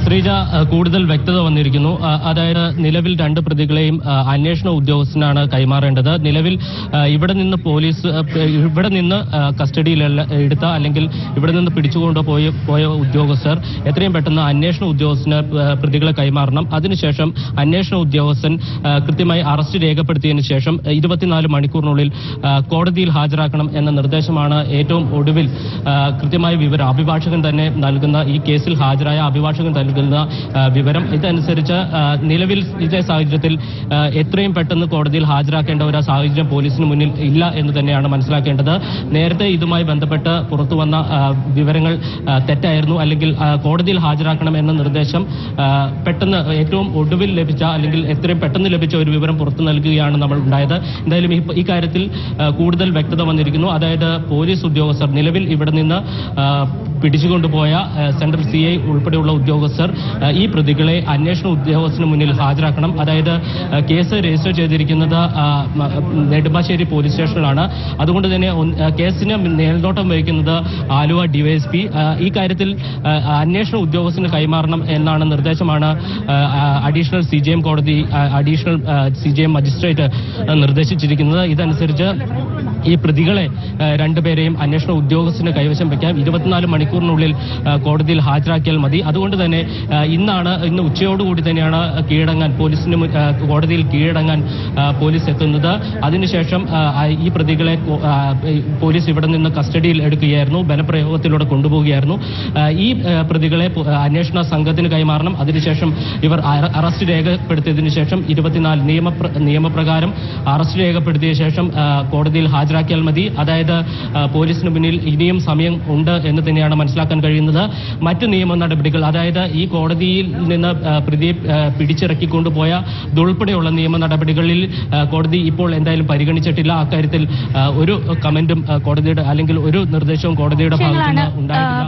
ശ്രീജ, കൂടുതൽ വ്യക്തത വന്നിരിക്കുന്നു. അതായത് നിലവിൽ 2 പ്രതികളെയും അന്വേഷണ ഉദ്യോഗസ്ഥനാണ് കൈമാറേണ്ടത്. നിലവിൽ ഇവിടെ നിന്ന് കസ്റ്റഡിയിൽ എടുത്ത അല്ലെങ്കിൽ ഇവിടെ നിന്ന് പിടിച്ചുകൊണ്ട് പോയ ഉദ്യോഗസ്ഥർ എത്രയും പെട്ടെന്ന് അന്വേഷണ ഉദ്യോഗസ്ഥന് പ്രതികളെ കൈമാറണം. അതിനുശേഷം അന്വേഷണ ഉദ്യോഗസ്ഥൻ കൃത്യമായി അറസ്റ്റ് രേഖപ്പെടുത്തിയതിനു ശേഷം 24 മണിക്കൂറിനുള്ളിൽ കോടതിയിൽ ഹാജരാക്കണം എന്ന നിർദ്ദേശമാണ് ഏറ്റവും ഒടുവിൽ കൃത്യമായ വിവരം അഭിഭാഷകൻ തന്നെ നൽകുന്ന, ഈ കേസിൽ ഹാജരായ അഭിഭാഷകൻ നൽകുന്ന വിവരം. ഇതനുസരിച്ച് നിലവിൽ ഇതേ സാഹചര്യത്തിൽ എത്രയും പെട്ടെന്ന് കോടതിയിൽ ഹാജരാക്കേണ്ട ഒരു സാഹചര്യം പോലീസിന് മുന്നിൽ ഇല്ല എന്ന് തന്നെയാണ് മനസ്സിലാക്കേണ്ടത്. നേരത്തെ ഇതുമായി ബന്ധപ്പെട്ട് പുറത്തുവന്ന വിവരങ്ങൾ തെറ്റായിരുന്നു, അല്ലെങ്കിൽ കോടതിയിൽ ഹാജരാക്കണം എന്ന നിർദ്ദേശം പെട്ടെന്ന് ഏറ്റവും ഒടുവിൽ ലഭിച്ച അല്ലെങ്കിൽ എത്രയും പെട്ടെന്ന് ലഭിച്ച ഒരു വിവരം പുറത്തു നൽകുകയാണ് നമ്മൾ ഉണ്ടായത്. എന്തായാലും ഈ കാര്യത്തിൽ കൂടുതൽ വ്യക്തത വന്നിരിക്കുന്നു. അതായത് പോലീസ് ഉദ്യോഗസ്ഥർ നിലവിൽ ഇവിടെ നിന്ന് പിടിച്ചുകൊണ്ടുപോയ സെൻട്രൽ CI ഉൾപ്പെടെയുള്ള ഉദ്യോഗസ്ഥർ ഈ പ്രതികളെ അന്വേഷണ ഉദ്യോഗസ്ഥന് മുന്നിൽ ഹാജരാക്കണം. അതായത് കേസ് രജിസ്റ്റർ ചെയ്തിരിക്കുന്നത് നെടുമ്പാശ്ശേരി പോലീസ് സ്റ്റേഷനിലാണ്. അതുകൊണ്ട് തന്നെ കേസിന് മേൽനോട്ടം വഹിക്കുന്നത് ആലുവ DYSP. ഈ കാര്യത്തിൽ അന്വേഷണ ഉദ്യോഗസ്ഥന് കൈമാറണം എന്നാണ് നിർദ്ദേശമാണ് അഡീഷണൽ CJM കോടതി, അഡീഷണൽ CJM മജിസ്ട്രേറ്റ് നിർദ്ദേശിച്ചിരിക്കുന്നത്. ഇതനുസരിച്ച് ഈ പ്രതികളെ 2 പേരെയും അന്വേഷണ ഉദ്യോഗസ്ഥന് കൈവശം വയ്ക്കാം. 24 മണിക്കൂറിനുള്ളിൽ കോടതിയിൽ ഹാജരാക്കിയാൽ മതി. അതുകൊണ്ട് തന്നെ ഇന്ന് ഉച്ചയോടുകൂടി തന്നെയാണ് കോടതിയിൽ കീഴടങ്ങാൻ പോലീസ് എത്തുന്നത്. അതിനുശേഷം ഈ പ്രതികളെ പോലീസ് ഇവിടെ നിന്ന് കസ്റ്റഡിയിൽ എടുക്കുകയായിരുന്നു, ബലപ്രയോഗത്തിലൂടെ കൊണ്ടുപോവുകയായിരുന്നു. ഈ പ്രതികളെ അന്വേഷണ സംഘത്തിന് കൈമാറണം. അതിനുശേഷം ഇവർ അറസ്റ്റ് രേഖപ്പെടുത്തിയതിനു ശേഷം 24 നിയമപ്രകാരം അറസ്റ്റ് രേഖപ്പെടുത്തിയ ശേഷം കോടതിയിൽ ഹാജരാക്കിയാൽ മതി. അതായത് പോലീസിന് മുന്നിൽ ഇനിയും സമയം ഉണ്ട് എന്ന് തന്നെയാണ് മനസ്സിലാക്കാൻ കഴിയുന്നത്. മറ്റ് നിയമ നടപടികൾ, അതായത് ഈ കോടതിയിൽ നിന്ന് പ്രതിയെ പിടിച്ചിറക്കിക്കൊണ്ടുപോയ ഇതുൾപ്പെടെയുള്ള നിയമ നടപടികളിൽ കോടതി ഇപ്പോൾ എന്തായാലും പരിഗണിച്ചിട്ടില്ല. അക്കാര്യത്തിൽ ഒരു കമന്റും കോടതിയുടെ അല്ലെങ്കിൽ ഒരു നിർദ്ദേശവും കോടതിയുടെ ഭാഗത്തുനിന്ന് ഉണ്ടായിട്ടില്ല.